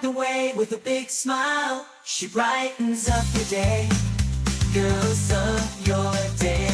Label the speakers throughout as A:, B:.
A: light the way with a big smile. She brightens up your day, girls of your day.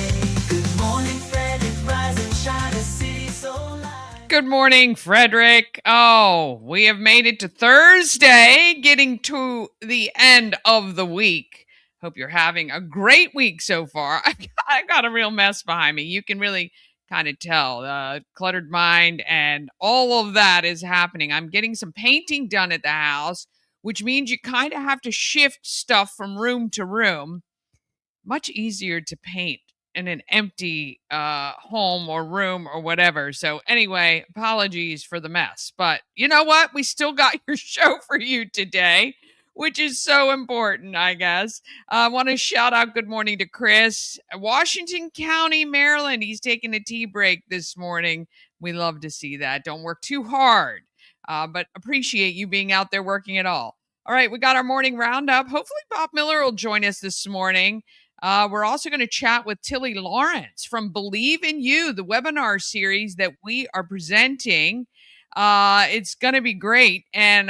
A: Good morning, Frederick, rise and shine, a city so light.
B: Good morning, Frederick. Oh, we have made it to Thursday, getting to the end of the week. Hope you're having a great week so far. I got a real mess behind me. You can really kind of tell. Cluttered mind and all of that is happening. I'm getting some painting done at the house, which means you kind of have to shift stuff from room to room. Much easier to paint in an empty home or room or whatever. So anyway, apologies for the mess. But you know what? We still got your show for you today, which is so important, I guess. I want to shout out good morning to Chris. Washington County, Maryland. He's taking a tea break this morning. We love to see that. Don't work too hard, but appreciate you being out there working it all. All right, we got our morning roundup. Hopefully Bob Miller will join us this morning. We're also going to chat with Tilly Lawrence from Believe in You, the webinar series that we are presenting. It's going to be great. And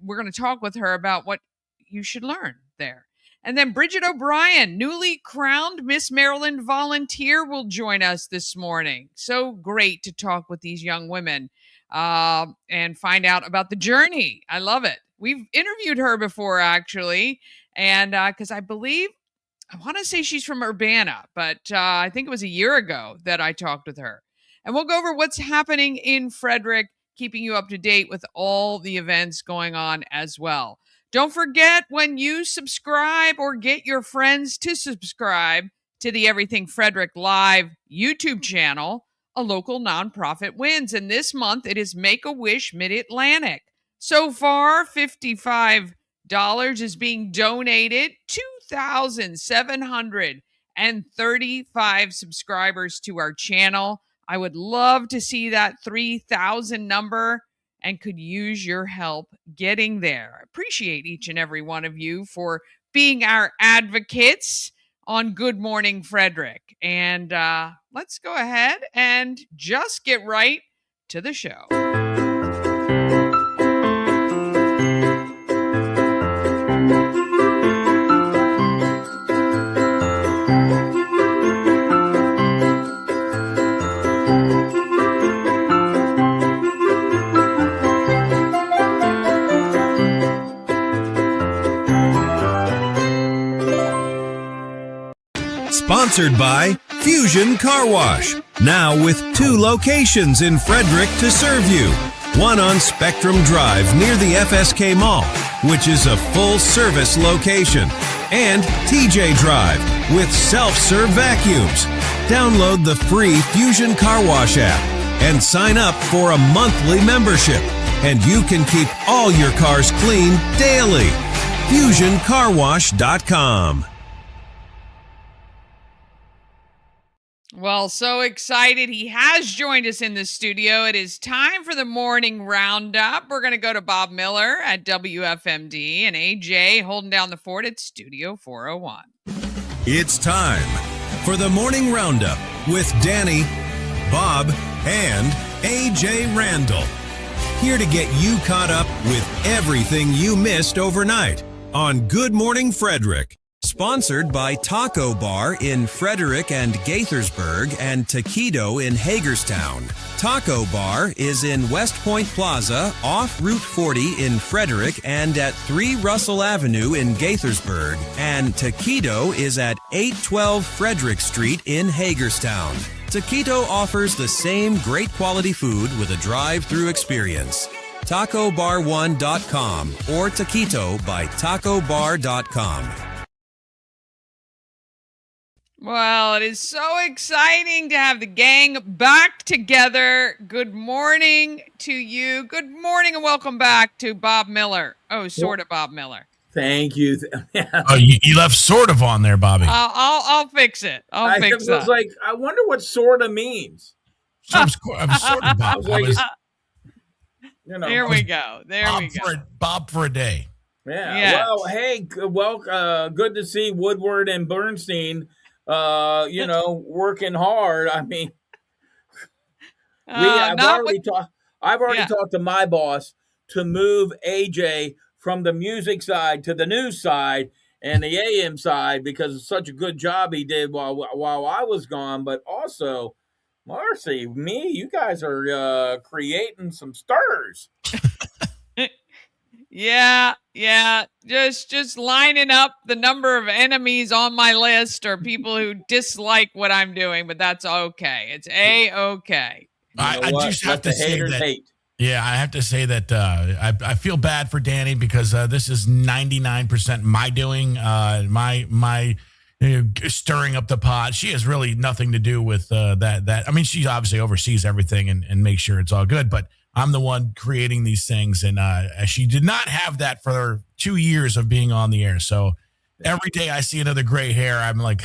B: we're going to talk with her about what you should learn there. And then Bridget O'Brien, newly crowned Miss Maryland volunteer, will join us this morning. So great to talk with these young women and find out about the journey. I love it. We've interviewed her before, actually. And because I want to say she's from Urbana, but I think it was a year ago that I talked with her. And we'll go over what's happening in Frederick, keeping you up to date with all the events going on as well. Don't forget, when you subscribe or get your friends to subscribe to the Everything Frederick Live YouTube channel, a local nonprofit wins. And this month it is Make-A-Wish Mid-Atlantic. So far, $55 is being donated. 2,735 subscribers to our channel. I would love to see that 3,000 number and could use your help getting there. I appreciate each and every one of you for being our advocates on Good Morning Frederick. And let's go ahead and just get right to the show.
C: Sponsored by Fusion Car Wash. Now with 2 locations in Frederick to serve you. One on Spectrum Drive near the FSK Mall, which is a full-service location. And TJ Drive with self-serve vacuums. Download the free Fusion Car Wash app and sign up for a monthly membership. And you can keep all your cars clean daily. FusionCarWash.com.
B: Well, so excited. He has joined us in the studio. It is time for the morning roundup. We're going to go to Bob Miller at WFMD and AJ holding down the fort at Studio 401.
C: It's time for the morning roundup with Dani, Bob, and AJ Randall. Here to get you caught up with everything you missed overnight on Good Morning Frederick. Sponsored by Taco Bar in Frederick and Gaithersburg and Taquito in Hagerstown. Taco Bar is in West Point Plaza off Route 40 in Frederick and at 3 Russell Avenue in Gaithersburg. And Taquito is at 812 Frederick Street in Hagerstown. Taquito offers the same great quality food with a drive-through experience. TacoBar1.com or Taquito by TacoBar.com.
B: Well, it is so exciting to have the gang back together. Good morning to you. Good morning and welcome back to Bob Miller. Oh, sort of Bob Miller.
D: Thank you.
E: Oh, you left sort of on there, Bobby.
B: I'll fix it. I'll fix that.
D: I was like, I wonder what sort of means.
E: I'm sort of Bob.
B: There we go.
E: Bob for a day.
D: Yeah.
B: Yes.
D: Well, hey, good to see Woodward and Bernstein. Working hard. I mean, I've already talked to my boss to move AJ from the music side to the news side and the AM side because of such a good job he did while I was gone. But also, Marcy, you guys are creating some stirs.
B: Yeah. Just lining up the number of enemies on my list or people who dislike what I'm doing, but that's okay. It's A-okay.
E: I just have to say that.
D: Hate.
E: Yeah, I have to say that I feel bad for Dani because this is 99% my doing, my stirring up the pot. She has really nothing to do with that. I mean, she obviously oversees everything and makes sure it's all good, but I'm the one creating these things, and she did not have that for 2 years of being on the air. So every day I see another gray hair, I'm like,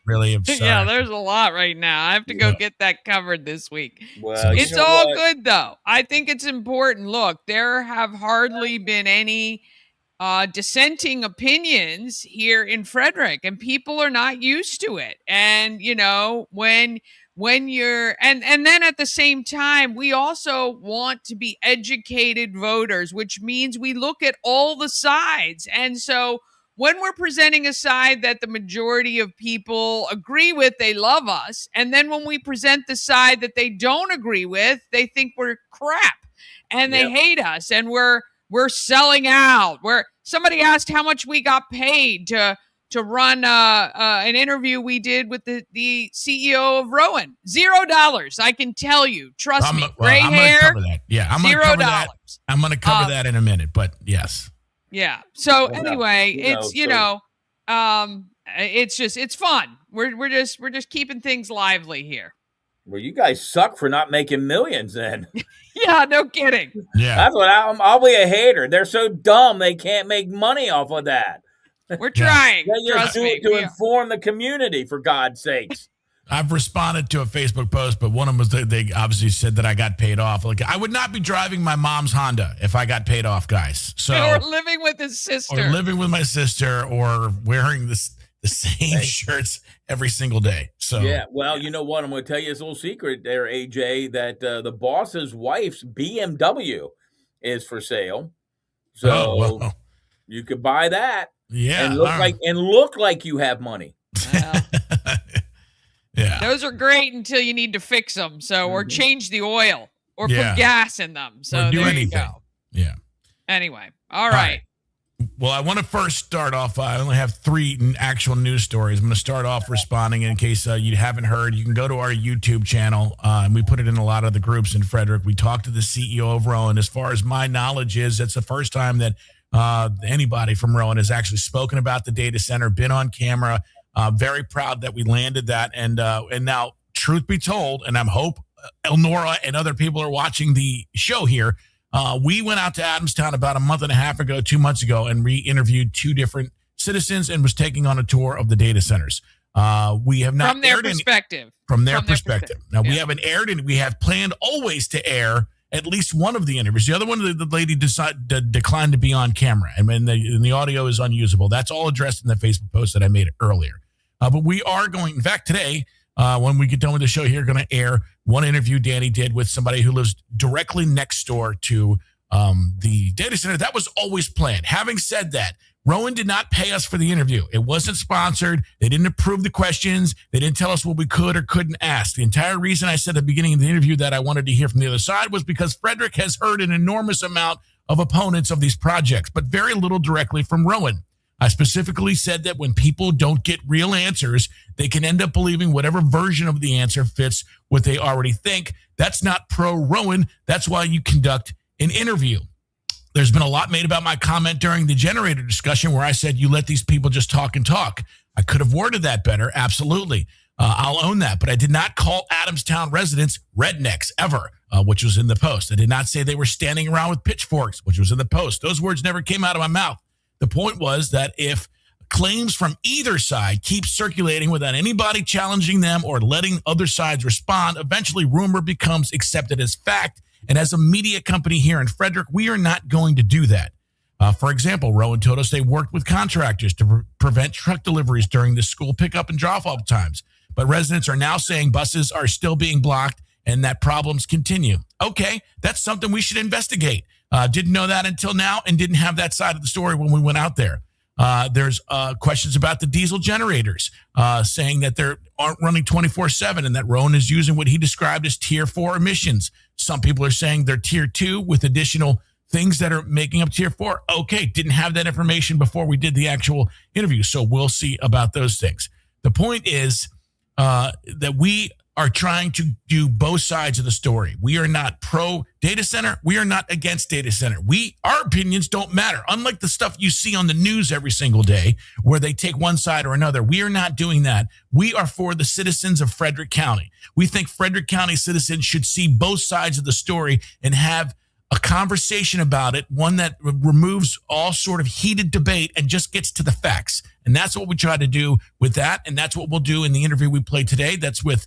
E: really? I'm sorry.
B: Yeah, there's a lot right now. I have to go get that covered this week.
D: Well,
B: it's all good, though. I think it's important. Look, there have hardly been any dissenting opinions here in Frederick, and people are not used to it. And, when you're and then at the same time, we also want to be educated voters, which means we look at all the sides. And so when we're presenting a side that the majority of people agree with, they love us. And then when we present the side that they don't agree with, they think we're crap and they hate us and we're selling out. Where somebody asked how much we got paid to run an interview we did with the CEO of Rowan. $0. I can tell you. Trust me. Gray hair.
E: Cover that. Yeah, I'm going to cover that. I'm going to cover that in a minute, but yes.
B: Yeah. So anyway, it's it's fun. We're just keeping things lively here.
D: Well, you guys suck for not making millions then.
B: Yeah, no kidding.
E: Yeah.
D: That's what I'll be a hater. They're so dumb they can't make money off of that.
B: We're trying.
D: They just do it to inform the community, for God's sakes.
E: I've responded to a Facebook post, but one of them was they obviously said that I got paid off. Like, I would not be driving my mom's Honda if I got paid off, guys. So
B: or living with his sister.
E: Or living with my sister or wearing the same shirts every single day. So
D: yeah, well, you know what? I'm going to tell you this little secret there, AJ, that the boss's wife's BMW is for sale. So you could buy that.
E: Yeah,
D: and look like you have money.
B: Well,
E: yeah,
B: those are great until you need to fix them. So or change the oil or put gas in them. So
E: or do
B: there
E: anything.
B: you go.
E: Yeah.
B: Anyway, all right.
E: Well, I want to first start off. I only have 3 actual news stories. I'm going to start off responding in case you haven't heard. You can go to our YouTube channel. And we put it in a lot of the groups in Frederick. We talked to the CEO of Rowan. As far as my knowledge is, it's the first time that anybody from Rowan has actually spoken about the data center, been on camera. Very proud that we landed that. And now, truth be told, and I hope Elnora and other people are watching the show here, we went out to Adamstown about a month and a half ago, 2 months ago, and re-interviewed 2 different citizens and was taking on a tour of the data centers. We have not
B: from their perspective.
E: From their perspective. Now, we haven't aired, and we have planned always to air at least one of the interviews. The other one, the lady declined to be on camera, and the audio is unusable. That's all addressed in the Facebook post that I made earlier. But we are going, in fact, today, when we get done with the show here, going to air one interview Dani did with somebody who lives directly next door to the data center. That was always planned. Having said that, Rowan did not pay us for the interview. It wasn't sponsored. They didn't approve the questions. They didn't tell us what we could or couldn't ask. The entire reason I said at the beginning of the interview that I wanted to hear from the other side was because Frederick has heard an enormous amount of opponents of these projects, but very little directly from Rowan. I specifically said that when people don't get real answers, they can end up believing whatever version of the answer fits what they already think. That's not pro-Rowan. That's why you conduct an interview. There's been a lot made about my comment during the generator discussion where I said, you let these people just talk and talk. I could have worded that better. Absolutely. I'll own that. But I did not call Adamstown residents rednecks ever, which was in the post. I did not say they were standing around with pitchforks, which was in the post. Those words never came out of my mouth. The point was that if claims from either side keep circulating without anybody challenging them or letting other sides respond, eventually rumor becomes accepted as fact. And as a media company here in Frederick, we are not going to do that. For example, Rowan told us they worked with contractors to prevent truck deliveries during the school pickup and drop-off times. But residents are now saying buses are still being blocked and that problems continue. Okay, that's something we should investigate. Didn't know that until now and didn't have that side of the story when we went out there. There's questions about the diesel generators, saying that they aren't running 24/7 and that Rowan is using what he described as tier 4 emissions. Some people are saying they're tier 2 with additional things that are making up tier 4. Okay, didn't have that information before we did the actual interview, so we'll see about those things. The point is that we are trying to do both sides of the story. We are not pro data center. We are not against data center. Our opinions don't matter. Unlike the stuff you see on the news every single day where they take one side or another, we are not doing that. We are for the citizens of Frederick County. We think Frederick County citizens should see both sides of the story and have a conversation about it, one that removes all sort of heated debate and just gets to the facts. And that's what we try to do with that. And that's what we'll do in the interview we played today. That's with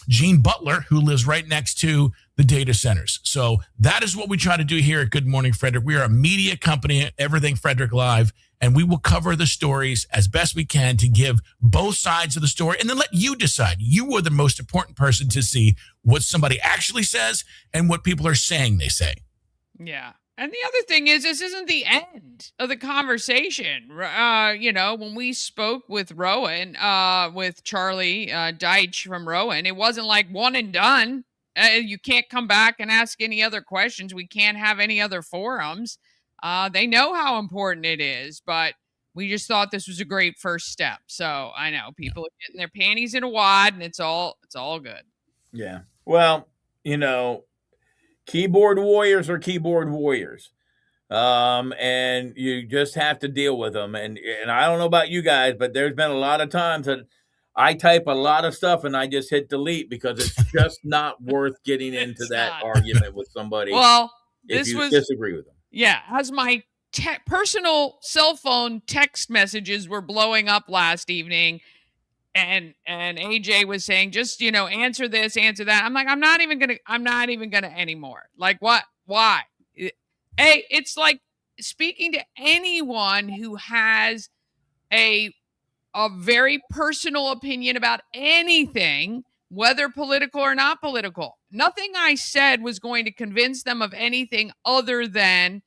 E: Gene Butler, who lives right next to the data centers. So that is what we try to do here at Good Morning Frederick. We are a media company, Everything Frederick Live, and we will cover the stories as best we can to give both sides of the story and then let you decide. You are the most important person to see what somebody actually says and what people are saying they say.
B: Yeah. And the other thing is, this isn't the end of the conversation. When we spoke with Rowan, with Charlie Deitch from Rowan, it wasn't like one and done. You can't come back and ask any other questions. We can't have any other forums. They know how important it is, but we just thought this was a great first step. So I know people are getting their panties in a wad, and it's all good.
D: Yeah. Well, keyboard warriors are keyboard warriors. And you just have to deal with them. And I don't know about you guys, but there's been a lot of times that I type a lot of stuff and I just hit delete because it's just not worth getting into that argument with somebody.
B: Well,
D: if you disagree with them.
B: Yeah. As my personal cell phone text messages were blowing up last evening, and AJ was saying, just, answer this, answer that. I'm like, I'm not even gonna anymore. Like, what? Why? It's like speaking to anyone who has a very personal opinion about anything, whether political or not political. Nothing I said was going to convince them of anything other than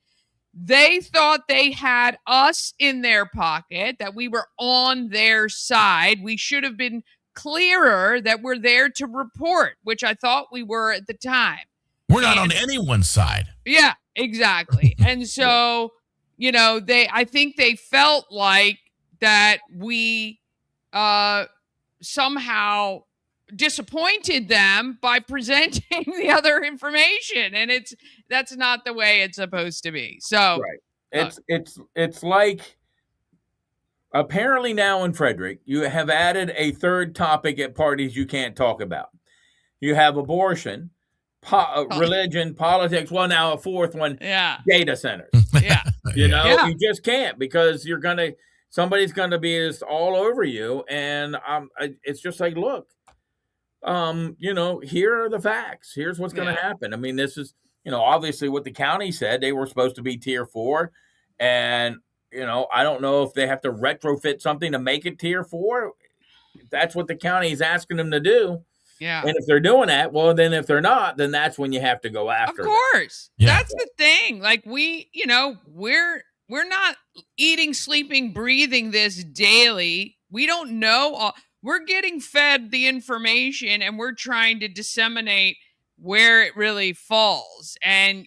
B: they thought they had us in their pocket, that we were on their side. We should have been clearer that we're there to report, which I thought we were at the time.
E: We're not on anyone's side.
B: Yeah, exactly. And so, I think they felt like that we somehow disappointed them by presenting the other information, and that's not the way it's supposed to be. So
D: right. It's like, apparently now in Frederick you have added a third topic at parties you can't talk about. You have abortion, religion, politics. Well, now a fourth one, data centers.
B: Yeah.
D: You just can't, because somebody's gonna be just all over you, and it's just like, look, here are the facts. Here's what's going to happen. I mean, this is, obviously what the county said. They were supposed to be tier 4. And, I don't know if they have to retrofit something to make it tier 4. If that's what the county is asking them to do.
B: Yeah.
D: And if they're doing that, well, then if they're not, then that's when you have to go after
B: them. Of course.
E: Yeah.
B: That's the thing. Like we're not eating, sleeping, breathing this daily. We don't know. We're getting fed the information and we're trying to disseminate where it really falls. And,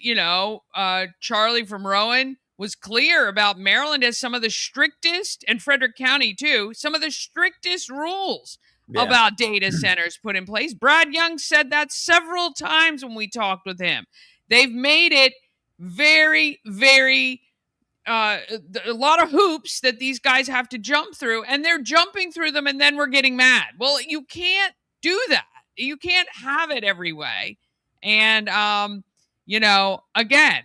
B: Charlie from Rowan was clear about Maryland has some of the strictest, and Frederick County too, some of the strictest rules about data centers put in place. Brad Young said that several times when we talked with him. They've made it very, very a lot of hoops that these guys have to jump through, and they're jumping through them, and then we're getting mad. Well, you can't do that. You can't have it every way. And, again,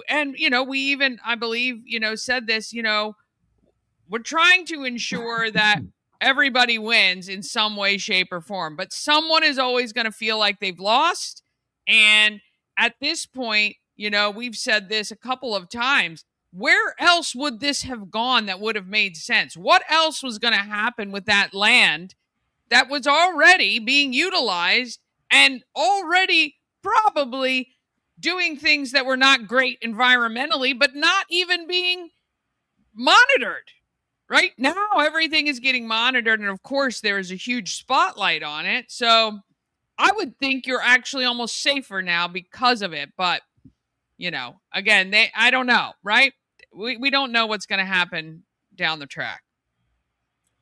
B: and, we even, I believe, said this, we're trying to ensure that everybody wins in some way, shape, or form, but someone is always going to feel like they've lost. And at this point, we've said this a couple of times. Where else would this have gone that would have made sense? What else was going to happen with that land that was already being utilized and already probably doing things that were not great environmentally, but not even being monitored. Right now, everything is getting monitored. And of course, there is a huge spotlight on it. So I would think you're actually almost safer now because of it. But, again, I don't know, right? We don't know what's going to happen down the track.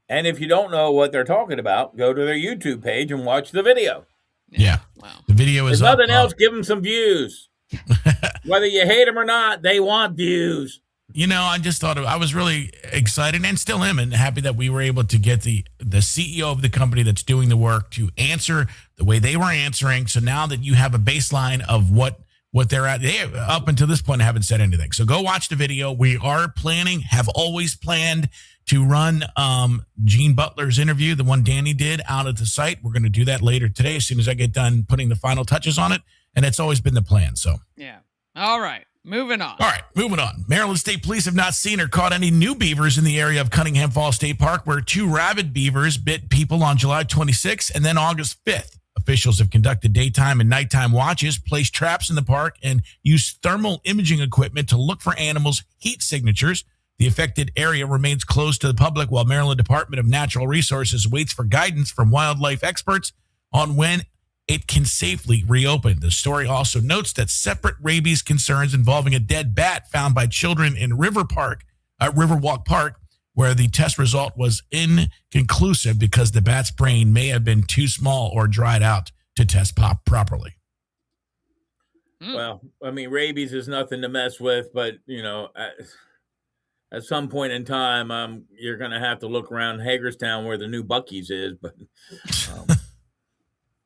D: And if you don't know what they're talking about, go to their YouTube page and watch the video.
E: Yeah.
B: Wow.
E: The video is
D: If
E: up.
D: nothing else, give them some views. Whether you hate them or not, they want views.
E: I just thought I was really excited and still am and happy that we were able to get the CEO of the company that's doing the work to answer the way they were answering. So now that you have a baseline of what they're at, they up until this point haven't said anything. So go watch the video. We are have always planned to run Gene Butler's interview, the one Dani did, out at the site. We're going to do that later today as soon as I get done putting the final touches on it. And it's always been the plan. So
B: yeah. All right. Moving on.
E: All right, moving on. Maryland State Police have not seen or caught any new beavers in the area of Cunningham Falls State Park, where 2 rabid beavers bit people on July 26th and then August 5th. Officials have conducted daytime and nighttime watches, placed traps in the park, and used thermal imaging equipment to look for animals' heat signatures. The affected area remains closed to the public while Maryland Department of Natural Resources waits for guidance from wildlife experts on when it can safely reopen. The story also notes that separate rabies concerns involving a dead bat found by children in Riverwalk Park, where the test result was inconclusive because the bat's brain may have been too small or dried out to test properly.
D: Well, I mean, rabies is nothing to mess with, but, at some point in time, you're going to have to look around Hagerstown where the new Buc-ee's is, but...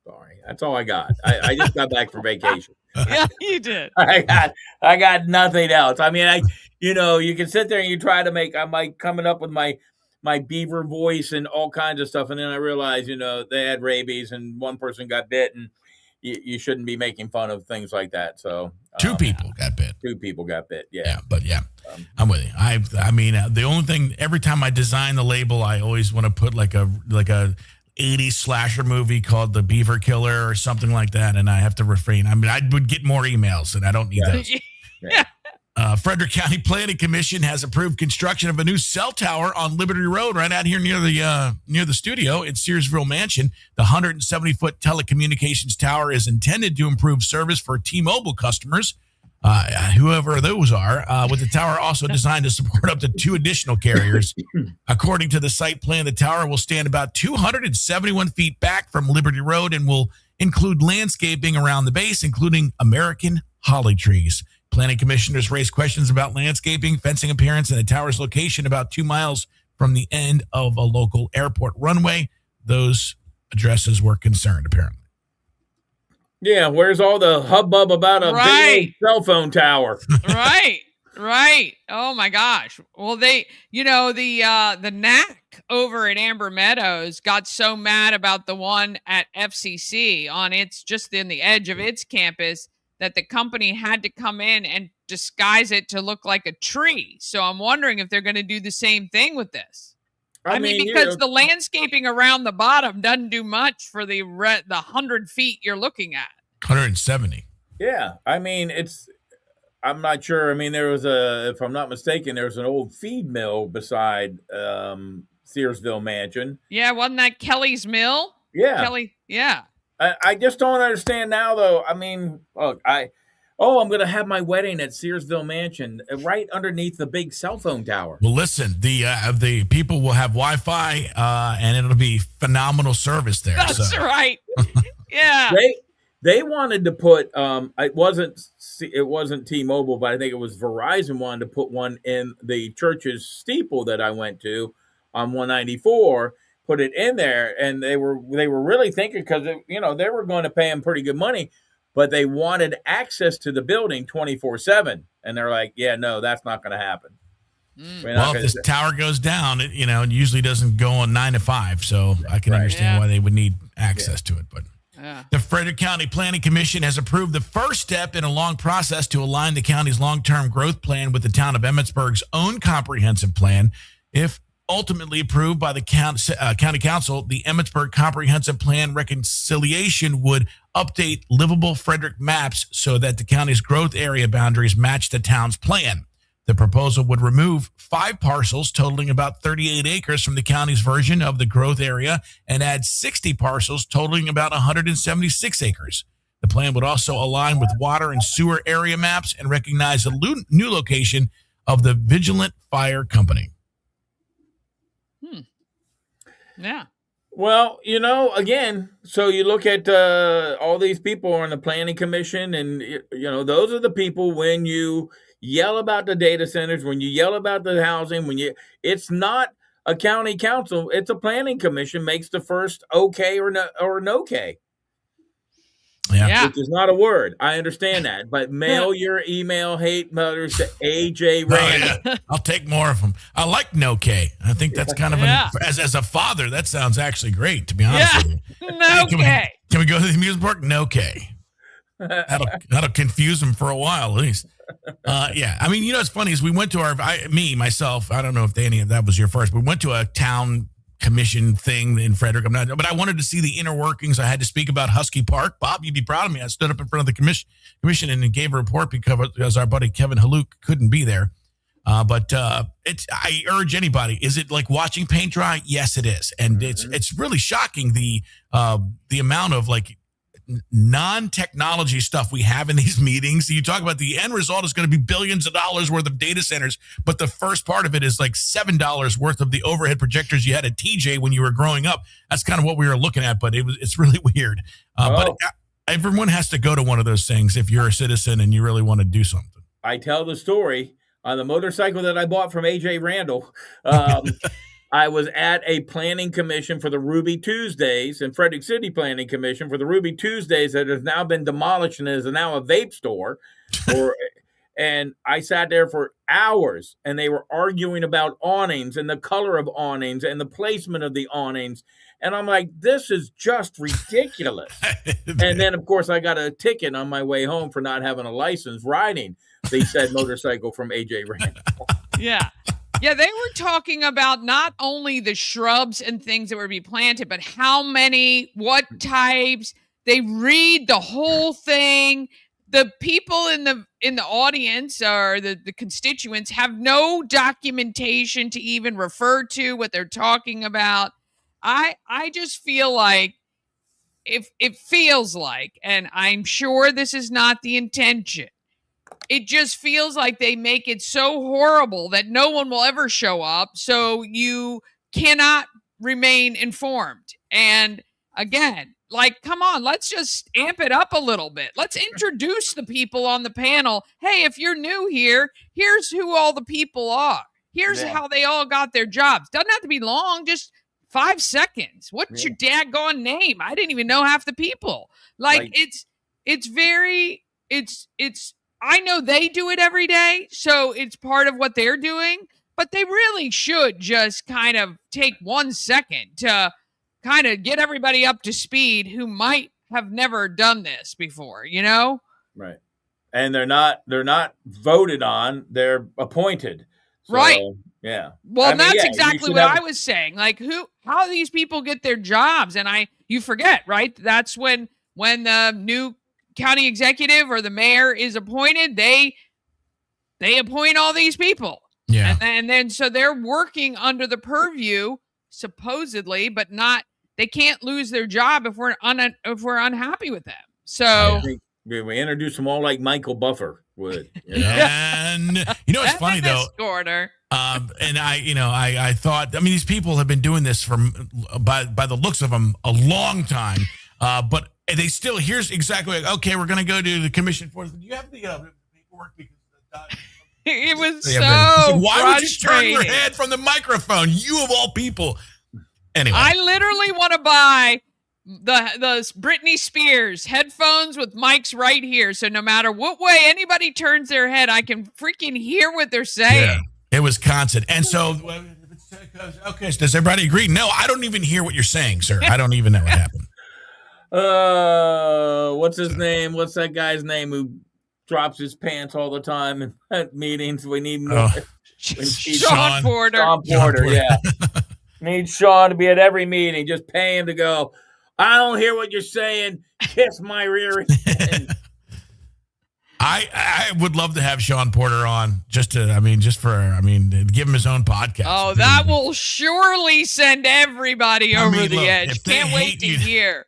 D: Sorry, that's all I got. I just got back from vacation.
B: Yeah, you did.
D: I got nothing else. I mean, you can sit there and you try to I'm like coming up with my beaver voice and all kinds of stuff, and then I realized, they had rabies and one person got bit, and you shouldn't be making fun of things like that. So
E: 2 people got bit.
D: 2 people got bit.
E: Yeah, but I'm with you. I mean, the only thing every time I design the label, I always want to put like a 80s slasher movie called The Beaver Killer or something like that, and I have to refrain. I mean, I would get more emails, and I don't need those.
B: Yeah.
E: Frederick County Planning Commission has approved construction of a new cell tower on Liberty Road right out here near the studio at Searsville Mansion. The 170-foot telecommunications tower is intended to improve service for T-Mobile customers, whoever those are, with the tower also designed to support up to 2 additional carriers. According to the site plan, the tower will stand about 271 feet back from Liberty Road and will include landscaping around the base, including American holly trees. Planning commissioners raised questions about landscaping, fencing appearance, and the tower's location about 2 miles from the end of a local airport runway. Those addresses were concerned, apparently.
D: Yeah, where's all the hubbub about a big cell phone tower?
B: Right. Oh my gosh. Well, the NAC over at Amber Meadows got so mad about the one at FCC on just in the edge of its campus that the company had to come in and disguise it to look like a tree. So I'm wondering if they're going to do the same thing with this. I mean, because the landscaping around the bottom doesn't do much for the 100 feet you're looking at.
E: 170.
D: Yeah. I mean, I'm not sure. I mean, if I'm not mistaken, there was an old feed mill beside Searsville Mansion.
B: Yeah. Wasn't that Kelly's Mill?
D: Yeah.
B: Kelly. Yeah.
D: I just don't understand now, though. I mean, look, I'm going to have my wedding at Searsville Mansion right underneath the big cell phone tower.
E: Well, listen, the people will have Wi-Fi, and it'll be phenomenal service there.
B: That's right. Yeah.
D: They wanted to put it wasn't T-Mobile, but I think it was Verizon wanted to put one in the church's steeple that I went to on 194. Put it in there, and they were really thinking because they were going to pay them pretty good money, but they wanted access to the building 24/7, and they're like, yeah, no, that's not going to happen.
E: Well, if this tower goes down, it usually doesn't go on 9 to 5, so I can understand why they would need access to it. But the Frederick County Planning Commission has approved the first step in a long process to align the county's long-term growth plan with the town of Emmitsburg's own comprehensive plan. If ultimately approved by the county council, the Emmitsburg Comprehensive Plan reconciliation would update livable Frederick maps so that the county's growth area boundaries match the town's plan. The proposal would remove 5 parcels totaling about 38 acres from the county's version of the growth area and add 60 parcels totaling about 176 acres. The plan would also align with water and sewer area maps and recognize a new location of the Vigilant Fire Company.
B: Yeah.
D: Well, again, so you look at all these people on the planning commission, and those are the people when you yell about the data centers, when you yell about the housing, it's not a county council, it's a planning commission makes the first okay or no okay.
E: Yeah.
D: Which is not a word. I understand that. But mail your email hate letters to AJ Randall.
E: Yeah. I'll take more of them. I like no K. I think that's kind of as a father, that sounds actually great, to be honest with you.
B: No K.
E: Can we go to the amusement park? No K. That'll confuse them for a while, at least. Yeah. I mean, it's funny is we went to myself, I don't know if Dani, that was your first, we went to a town commission thing in Frederick. But I wanted to see the inner workings. I had to speak about Husky Park. Bob, you'd be proud of me. I stood up in front of the commission and gave a report because our buddy Kevin Haluk couldn't be there. But I urge anybody, is it like watching paint dry? Yes, it is. And it's really shocking the amount of non-technology stuff we have in these meetings. You talk about the end result is going to be billions of dollars worth of data centers, but the first part of it is like $7 worth of the overhead projectors you had at TJ when you were growing up. That's kind of what we were looking at, but it's really weird. But everyone has to go to one of those things if you're a citizen and you really want to do something.
D: I tell the story on the motorcycle that I bought from AJ Randall. I was at a planning commission for the Ruby Tuesdays and Frederick City Planning Commission for the Ruby Tuesdays that has now been demolished and is now a vape store. And I sat there for hours and they were arguing about awnings and the color of awnings and the placement of the awnings. And I'm like, this is just ridiculous. And then, of course, I got a ticket on my way home for not having a license riding the said motorcycle from AJ Randall.
B: Yeah. Yeah, they were talking about not only the shrubs and things that would be planted, but how many, what types. They read the whole thing. The people in the audience or the constituents have no documentation to even refer to what they're talking about. I just feel like if it feels like, and I'm sure this is not the intention, it just feels like they make it so horrible that no one will ever show up, so you cannot remain informed. And again, come on, let's just amp it up a little bit. Let's introduce the people on the panel. Hey, if you're new here, here's who all the people are. Here's how they all got their jobs. Doesn't have to be long, just 5 seconds. What's your daggone name? I didn't even know half the people. It's I know they do it every day, so it's part of what they're doing, but they really should just kind of take 1 second to kind of get everybody up to speed who might have never done this before,
D: Right. And they're not voted on, they're appointed. So,
B: right.
D: Yeah.
B: Well, that's exactly what I was saying. How do these people get their jobs? And you forget, right? That's when the new county executive or the mayor is appointed, they appoint all these people.
E: Yeah.
B: And then so they're working under the purview, supposedly, but they can't lose their job if we're unhappy with them. So
D: I think we introduce them all like Michael Buffer would.
E: And it's funny though.
B: Corner.
E: And I thought, these people have been doing this by the looks of them a long time. But they still, here's exactly okay, we're going to go to the commission for, do you have the paperwork? Because
B: it was
E: why would you turn your head from the microphone? You of all people. Anyway.
B: I literally want to buy the Britney Spears headphones with mics right here. So no matter what way anybody turns their head, I can freaking hear what they're saying.
E: Yeah, it was constant. And so, okay, does everybody agree? No, I don't even hear what you're saying, sir. I don't even know what happened.
D: What's his name? What's that guy's name who drops his pants all the time at meetings? We need more.
B: Sean Porter.
D: Sean Porter, yeah. Need Sean to be at every meeting. Just pay him to go, I don't hear what you're saying. Kiss my rear end.
E: I would love to have Sean Porter on just for give him his own podcast.
B: Oh, that will surely send everybody over the edge. Can't wait to hear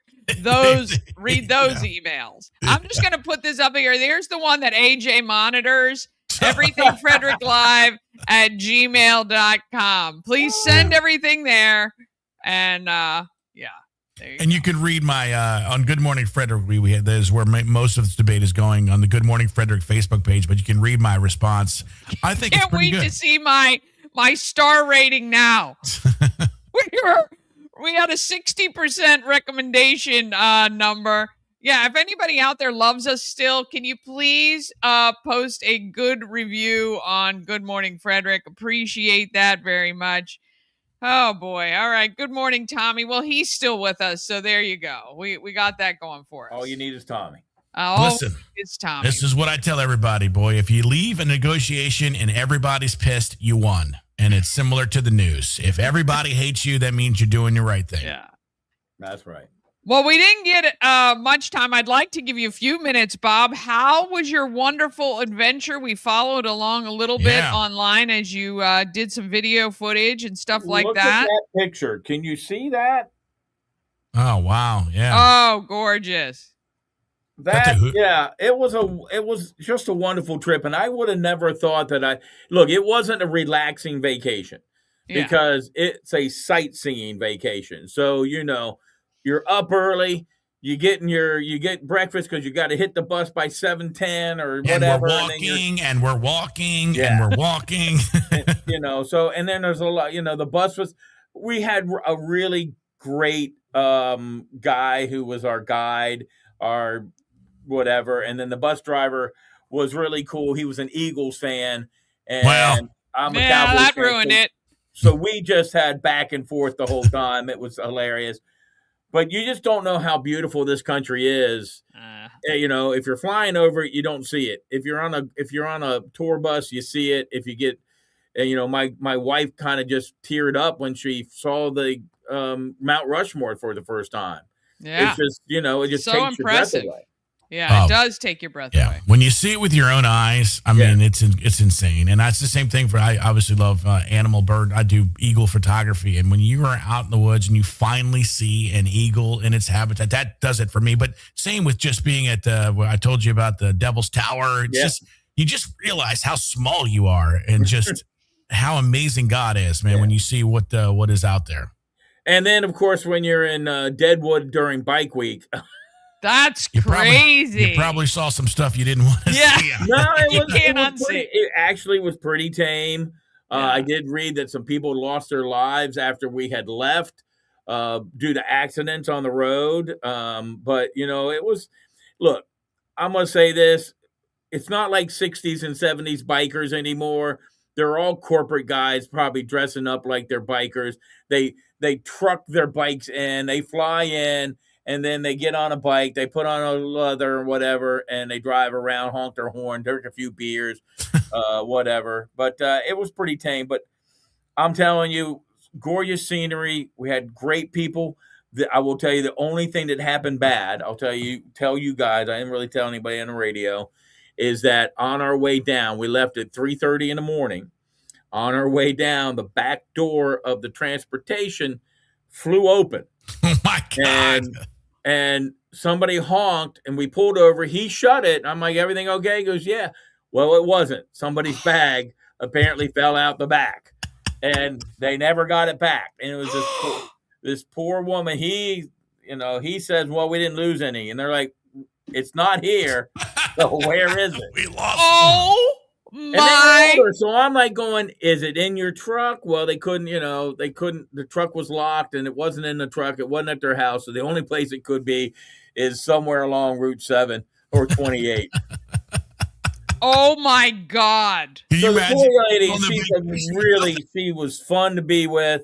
B: read those emails. I'm just going to put this up here. There's the one that AJ monitors. Everything Frederick Live at gmail.com. Please send everything there. And you
E: can read my on Good Morning Frederick. We had this where most of this debate is going on the Good Morning Frederick Facebook page, but you can read my response. I think it's pretty good.
B: Can't wait to see my star rating now. We had a 60% recommendation number. Yeah, if anybody out there loves us still, can you please post a good review on Good Morning Frederick? Appreciate that very much. Oh, boy. All right. Good morning, Tommy. Well, he's still with us, so there you go. We got that going for us.
D: All you need is Tommy.
E: Listen,
B: it's Tommy.
E: This is what I tell everybody, boy. If you leave a negotiation and everybody's pissed, you won. And it's similar to the news. If everybody hates you, that means you're doing the right thing.
B: Yeah.
D: That's right.
B: Well, we didn't get much time. I'd like to give you a few minutes, Bob. How was your wonderful adventure? We followed along a little bit online as you did some video footage and stuff like that.
D: Look at that picture. Can you see that?
E: Oh, wow. Yeah.
B: Oh, gorgeous.
D: It was just a wonderful trip. And I would have never thought that it wasn't a relaxing vacation because it's a sightseeing vacation. So, you're up early. You get breakfast because you got to hit the bus by 7:10 or whatever.
E: And we're walking.
D: So and then there's a lot. The bus was. We had a really great guy who was our guide, our whatever, and then the bus driver was really cool. He was an Eagles fan, and I'm a Cowboys
B: that
D: fan.
B: ruined it.
D: So we just had back and forth the whole time. It was hilarious. But you just don't know how beautiful this country is. If you're flying over it, you don't see it. If you're on a tour bus, you see it. If you get, my wife kind of just teared up when she saw the Mount Rushmore for the first time.
B: Yeah,
D: it's just it just
B: so
D: takes
B: impressive.
D: your breath away.
B: Yeah, it does take your breath away.
E: When you see it with your own eyes, I mean, it's insane. And that's the same thing I obviously love animal bird. I do eagle photography. And when you are out in the woods and you finally see an eagle in its habitat, that does it for me. But same with just being at where I told you about the Devil's Tower. It's you just realize how small you are and just how amazing God is, man, when you see what is out there.
D: And then, of course, when you're in Deadwood during Bike Week.
B: That's crazy.
E: You probably saw some stuff you didn't want to see.
D: No, it actually was pretty tame. I did read that some people lost their lives after we had left due to accidents on the road. But, it was – look, I'm going to say this. It's not like 60s and 70s bikers anymore. They're all corporate guys probably dressing up like they're bikers. They truck their bikes in. They fly in. And then they get on a bike, they put on a leather or whatever, and they drive around, honk their horn, drink a few beers, whatever. But it was pretty tame. But I'm telling you, gorgeous scenery. We had great people. I will tell you the only thing that happened bad, I'll tell you guys, I didn't really tell anybody on the radio, is that on our way down, we left at 3:30 in the morning. On our way down, the back door of the transportation flew open.
E: Oh, my God.
D: And somebody honked, and we pulled over. He shut it. I'm like, everything okay? He goes, yeah. Well, it wasn't. Somebody's bag apparently fell out the back, and they never got it back. And it was this poor woman. He says, well, we didn't lose any. And they're like, it's not here. So where is it?
E: We lost
B: Oh, my.
D: So I'm like going, is it in your truck? Well, they couldn't, the truck was locked and it wasn't in the truck. It wasn't at their house. So the only place it could be is somewhere along Route 7 or 28.
B: Oh my God.
D: So the poor lady, she was fun to be with.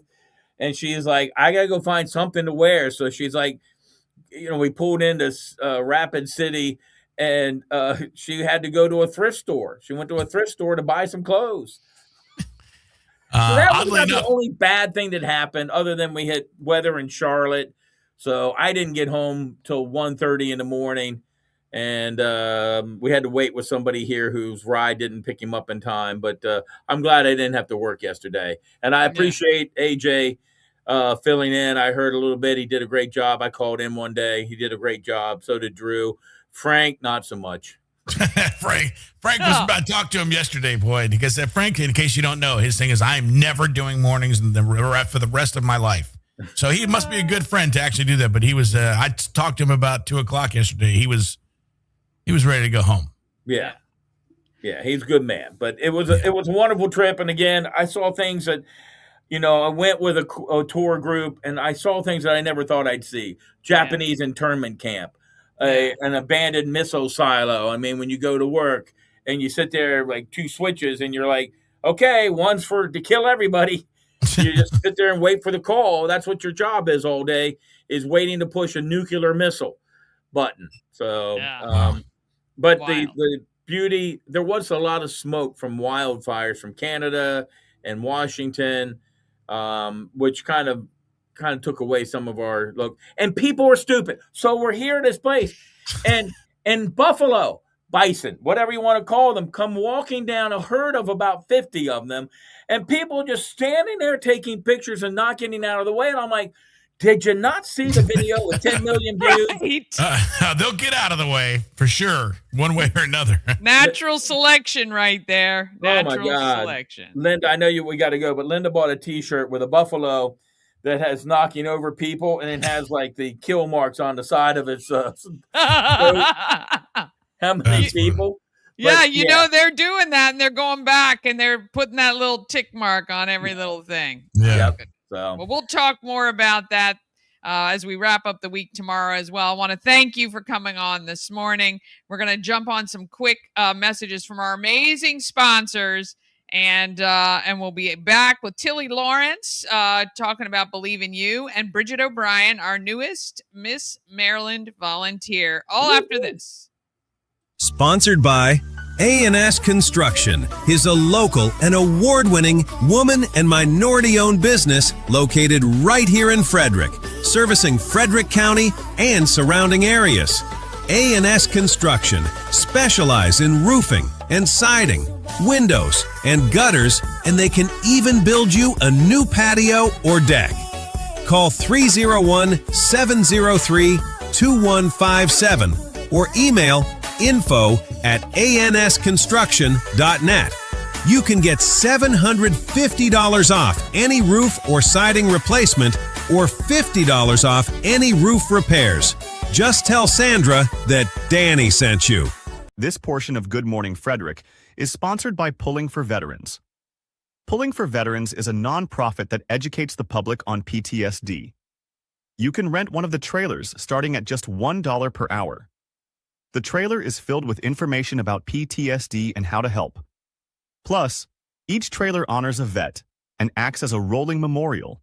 D: And she's like, I got to go find something to wear. So she's like, we pulled into Rapid City. And she had to go to a thrift store. She went to a thrift store to buy some clothes. So that was
E: Oddly
D: not the
E: enough,
D: only bad thing that happened, other than we had weather in Charlotte. So I didn't get home till 1:30 in the morning, and we had to wait with somebody here whose ride didn't pick him up in time. But I'm glad I didn't have to work yesterday, and I appreciate AJ filling in. I heard a little bit. He did a great job. I called in one day. He did a great job. So did Drew. Frank, not so much.
E: Frank was about to talk to him yesterday, boy, because Frank, in case you don't know, his thing is I'm never doing mornings for the rest of my life. So he must be a good friend to actually do that. But he was, I talked to him about 2:00 yesterday. He was ready to go home.
D: Yeah, he's a good man. But it was a wonderful trip. And again, I saw things that, I went with a tour group, and I saw things that I never thought I'd see. Japanese internment camp. An abandoned missile silo. I mean, when you go to work and you sit there like two switches and you're like, okay, one's to kill everybody. You just sit there and wait for the call. That's what your job is all day, is waiting to push a nuclear missile button. So, but the beauty, there was a lot of smoke from wildfires from Canada and Washington, which kind of took away some of our look. And people are stupid. So we're here at this place, and buffalo, bison, whatever you want to call them, come walking down, a herd of about 50 of them, and people just standing there taking pictures and not getting out of the way. And I'm like, did you not see the video with 10 million views?
B: Right.
E: They'll get out of the way for sure, one way or another.
B: Natural selection right there. Natural
D: oh my God.
B: selection.
D: Linda, I know we got to go, but Linda bought a T-shirt with a buffalo that has knocking over people, and it has like the kill marks on the side of its how many people?
B: Yeah, but, they're doing that, and they're going back, and they're putting that little tick mark on every little thing.
E: Yeah.
D: Yep. So.
B: Well, we'll talk more about that as we wrap up the week tomorrow as well. I want to thank you for coming on this morning. We're going to jump on some quick messages from our amazing sponsors. And we'll be back with Tilly Lawrence talking about Believe in You, and Bridget O'Brien, our newest Miss Maryland volunteer. All after this.
C: Sponsored by A&S Construction is a local and award-winning woman and minority-owned business located right here in Frederick, servicing Frederick County and surrounding areas. A&S Construction specialize in roofing and siding, windows, and gutters, and they can even build you a new patio or deck. Call 301-703-2157 or email info@ansconstruction.net. You can get $750 off any roof or siding replacement, or $50 off any roof repairs. Just tell Sandra that Dani sent you.
F: This portion of Good Morning Frederick is sponsored by Pulling for Veterans. Pulling for Veterans is a nonprofit that educates the public on PTSD. You can rent one of the trailers starting at just $1 per hour. The trailer is filled with information about PTSD and how to help. Plus, each trailer honors a vet and acts as a rolling memorial.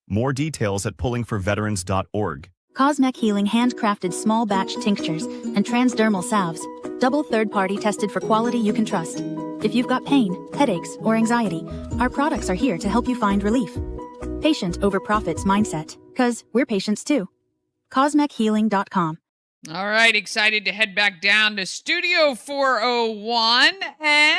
F: More details at pullingforveterans.org.
G: Cosmec Healing handcrafted small batch tinctures and transdermal salves, double third-party tested for quality you can trust. If you've got pain, headaches, or anxiety, our products are here to help you find relief. Patient over profits mindset, 'cause we're patients too. CosmecHealing.com.
B: All right, excited to head back down to Studio 401 and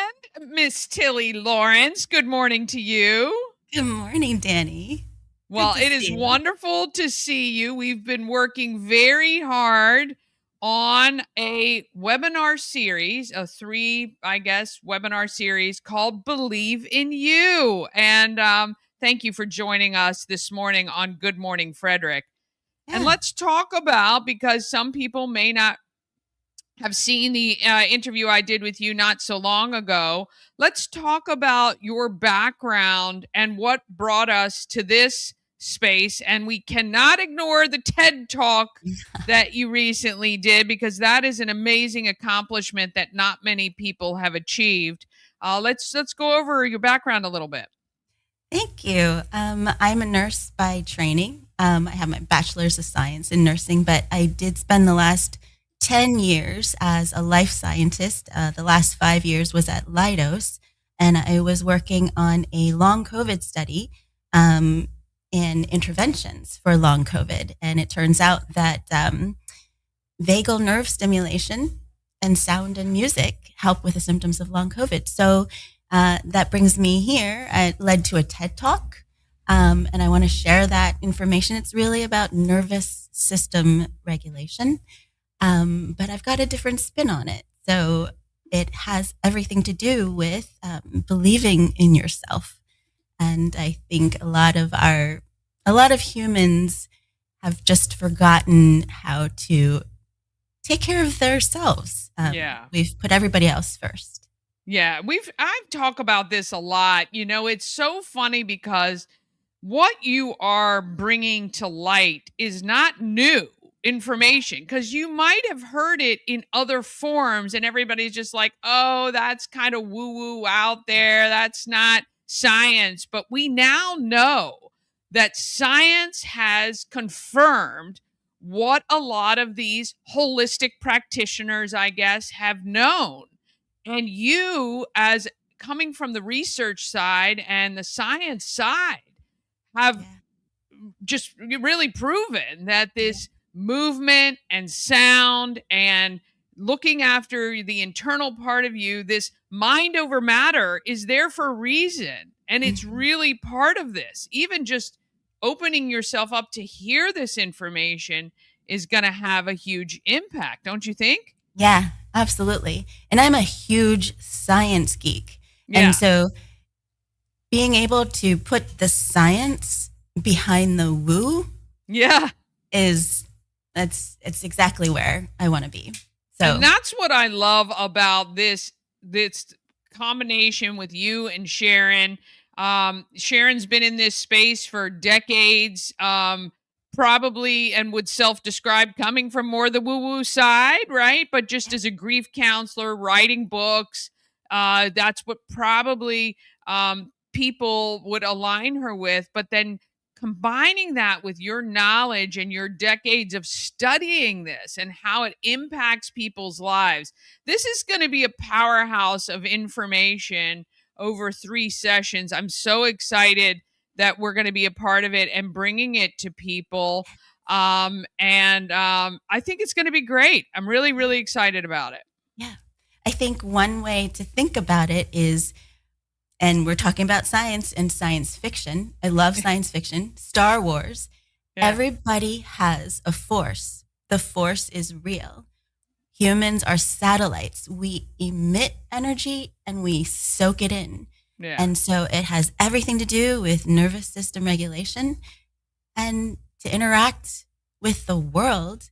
B: Miss Tilly Lawrence. Good morning to you.
H: Good morning, Dani.
B: Well, it is wonderful to see you. We've been working very hard on a webinar series, a 3, webinar series called Believe in You. And thank you for joining us this morning on Good Morning Frederick. Yeah. And let's talk about, because some people may not have seen the interview I did with you not so long ago, let's talk about your background and what brought us to this space. And we cannot ignore the TED Talk that you recently did, because that is an amazing accomplishment that not many people have achieved. Let's go over your background a little bit.
H: Thank you. I'm a nurse by training. I have my bachelor's of science in nursing, but I did spend the last 10 years as a life scientist. The last 5 years was at Leidos, and I was working on a long COVID study in interventions for long COVID. And it turns out that vagal nerve stimulation and sound and music help with the symptoms of long COVID. So that brings me here. It led to a TED Talk, and I want to share that information. It's really about nervous system regulation, but I've got a different spin on it. So it has everything to do with believing in yourself. And I think a lot of humans have just forgotten how to take care of themselves. We've put everybody else first.
B: Yeah, I've talked about this a lot. You know, it's so funny because what you are bringing to light is not new information, because you might have heard it in other forms and everybody's just like, oh, that's kind of woo-woo out there. That's not science. But we now know that science has confirmed what a lot of these holistic practitioners, I guess, have known. And you, as coming from the research side and the science side, have just really proven that this movement and sound and looking after the internal part of you, this mind over matter, is there for a reason. And it's really part of this. Even just opening yourself up to hear this information is going to have a huge impact, don't you think?
H: Yeah, absolutely. And I'm a huge science geek.
B: Yeah.
H: And so being able to put the science behind the woo it's exactly where I want to be. So
B: and that's what I love about this combination with you and Sharon. Sharon's been in this space for decades, probably, and would self-describe coming from more the woo-woo side, right? But just as a grief counselor, writing books, that's what probably people would align her with. But then combining that with your knowledge and your decades of studying this and how it impacts people's lives, this is going to be a powerhouse of information over 3 sessions. I'm so excited that we're going to be a part of it and bringing it to people. I think it's going to be great. I'm really, really excited about it.
H: Yeah. I think one way to think about it is, and we're talking about science and science fiction. I love science fiction. Star Wars. Yeah. Everybody has a force. The force is real. Humans are satellites. We emit energy and we soak it in. Yeah. And so it has everything to do with nervous system regulation. And to interact with the world,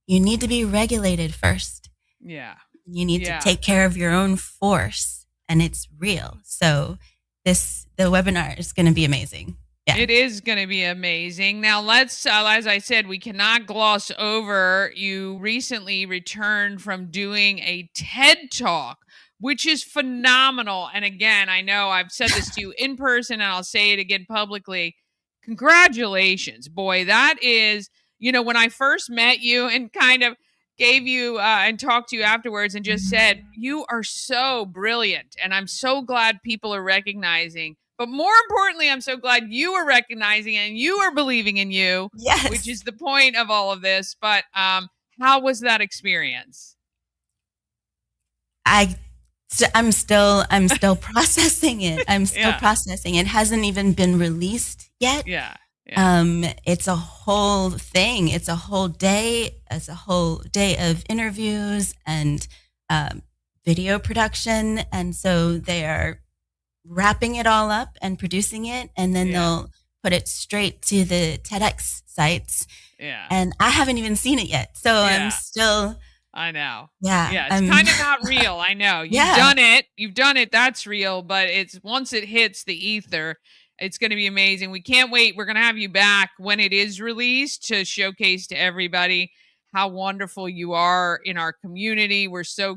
H: you need to be regulated first.
B: Yeah.
H: You need to take care of your own force. And it's real. So the webinar is going to be amazing. Yeah.
B: It is going to be amazing. Now let's, as I said, we cannot gloss over, you recently returned from doing a TED Talk, which is phenomenal. And again, I know I've said this to you in person and I'll say it again publicly. Congratulations, boy. That is, you know, when I first met you and kind of gave you and talked to you afterwards and just said, you are so brilliant. And I'm so glad people are recognizing. But more importantly, I'm so glad you are recognizing and you are believing in you, which is the point of all of this. But how was that experience?
H: I'm still processing it. I'm still processing. It hasn't even been released yet.
B: Yeah.
H: It's a whole thing. It's a whole day. It's a whole day of interviews and video production. And so they are wrapping it all up and producing it. And then they'll put it straight to the TEDx sites.
B: Yeah.
H: And I haven't even seen it yet. So I'm still...
B: I know.
H: Yeah.
B: Yeah. It's kind of not real. I know. You've done it. That's real. But it's once it hits the ether, it's going to be amazing. We can't wait. We're going to have you back when it is released to showcase to everybody how wonderful you are in our community. We're so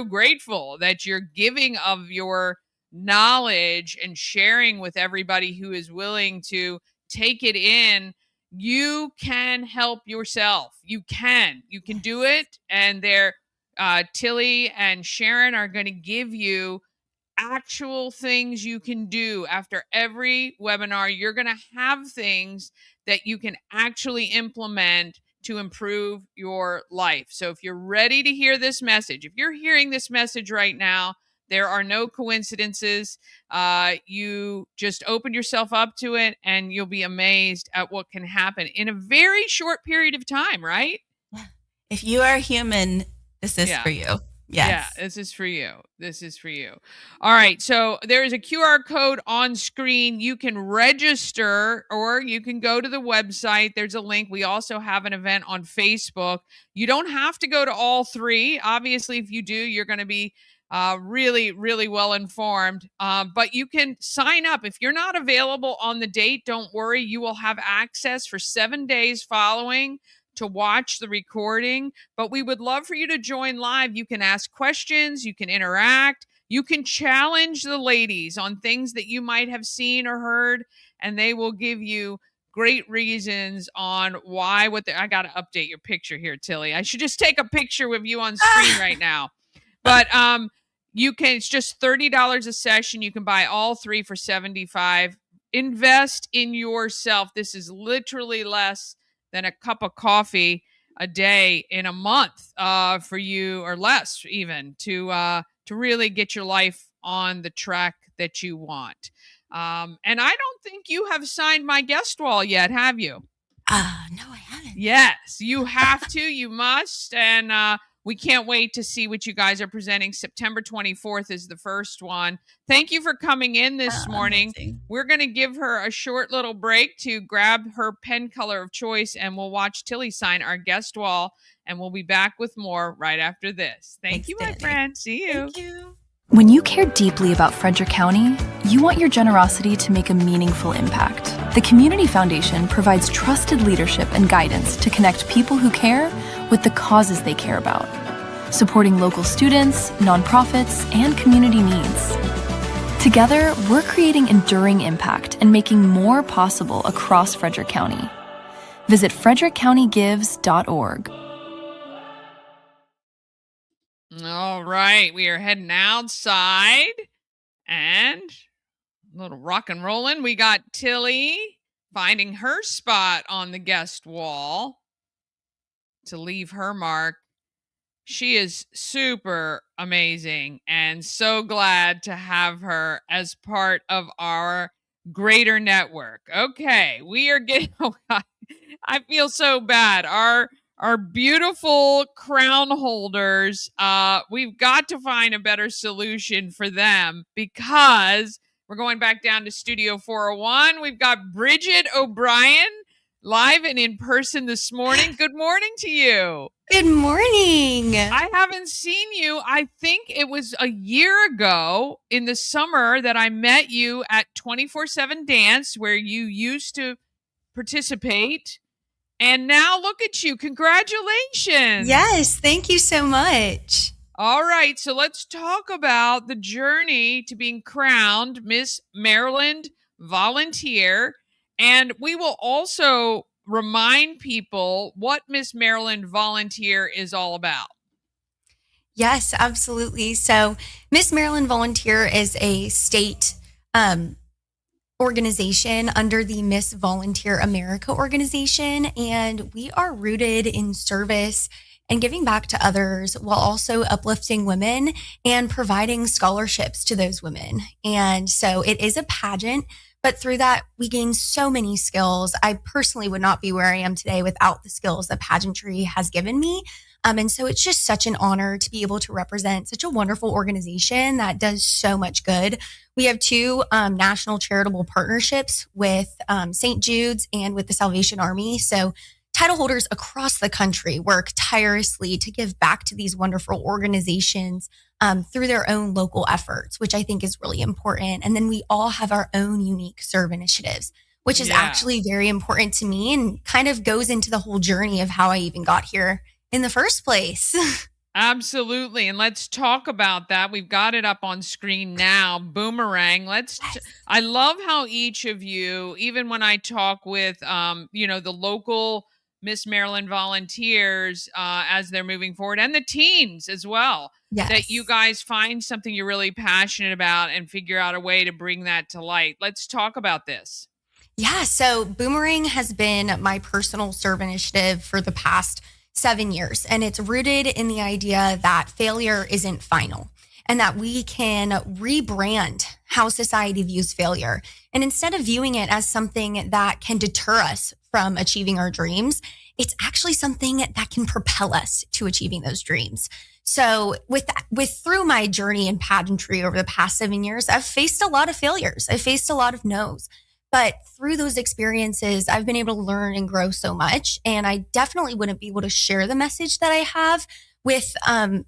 B: grateful that you're giving of your knowledge and sharing with everybody who is willing to take it in. You can help yourself. You can do it. And Tilly and Sharon are going to give you actual things you can do after every webinar. You're going to have things that you can actually implement to improve your life. So if you're ready to hear this message, if you're hearing this message right now, there are no coincidences. You just open yourself up to it and you'll be amazed at what can happen in a very short period of time, right?
H: If you are human, this is for you. Yes.
B: Yeah, this is for you. This is for you. All right. So there is a QR code on screen. You can register or you can go to the website. There's a link. We also have an event on Facebook. You don't have to go to all three. Obviously, if you do, you're going to be really, really well informed. But you can sign up. If you're not available on the date, don't worry. You will have access for 7 days following to watch the recording, but we would love for you to join live. You can ask questions, you can interact, you can challenge the ladies on things that you might have seen or heard, and they will give you great reasons on why. I got to update your picture here, Tilly. I should just take a picture with you on screen right now. But it's just $30 a session. You can buy all three for $75. Invest in yourself. This is literally less than a cup of coffee a day in a month for you, or less even, to really get your life on the track that you want. And I don't think you have signed my guest wall yet, have you?
H: No, I haven't.
B: Yes, you have to. You must. And we can't wait to see what you guys are presenting. September 24th is the first one. Thank you for coming in this morning.
H: Amazing.
B: We're going to give her a short little break to grab her pen color of choice, and we'll watch Tilly sign our guest wall, and we'll be back with more right after this. Thanks, you, my
H: Dani.
B: friend. See you.
H: Thank you.
I: When you care deeply about Frederick County, you want your generosity to make a meaningful impact. The Community Foundation provides trusted leadership and guidance to connect people who care with the causes they care about, supporting local students, nonprofits, and community needs. Together, we're creating enduring impact and making more possible across Frederick County. Visit frederickcountygives.org.
B: All right, we are heading outside and a little rock and rolling. We got Tilly finding her spot on the guest wall to leave her mark. She is super amazing and so glad to have her as part of our greater network. Okay, we are getting, I feel so bad. Our beautiful crown holders, we've got to find a better solution for them because we're going back down to Studio 401. We've got Bridget O'Brien live and in person this morning. Good morning to you.
J: Good morning.
B: I haven't seen you. I think it was a year ago in the summer that I met you at 24/7 Dance, where you used to participate. And now look at you. Congratulations.
J: Yes, thank you so much.
B: All right. So let's talk about the journey to being crowned Miss Maryland Volunteer. And we will also remind people what Miss Maryland Volunteer is all about.
J: Yes, absolutely. So Miss Maryland Volunteer is a state organization under the Miss Volunteer America organization, and we are rooted in service and giving back to others while also uplifting women and providing scholarships to those women. And so it is a pageant, but through that, we gain so many skills. I personally would not be where I am today without the skills that pageantry has given me. And so it's just such an honor to be able to represent such a wonderful organization that does so much good. We have two national charitable partnerships with St. Jude's and with the Salvation Army. So title holders across the country work tirelessly to give back to these wonderful organizations through their own local efforts, which I think is really important. And then we all have our own unique serve initiatives, which is actually very important to me and kind of goes into the whole journey of how I even got here in the first place.
B: Absolutely. And let's talk about that. We've got it up on screen now. Boomerang. I love how each of you, even when I talk with, the local Miss Maryland volunteers as they're moving forward, and the teens as well.
J: Yes.
B: That you guys find something you're really passionate about and figure out a way to bring that to light. Let's talk about this.
J: Yeah, so Boomerang has been my personal serve initiative for the past 7 years, and it's rooted in the idea that failure isn't final and that we can rebrand how society views failure. And instead of viewing it as something that can deter us from achieving our dreams, it's actually something that can propel us to achieving those dreams. So with through my journey in pageantry over the past 7 years, I've faced a lot of failures. I've faced a lot of no's. But through those experiences, I've been able to learn and grow so much. And I definitely wouldn't be able to share the message that I have with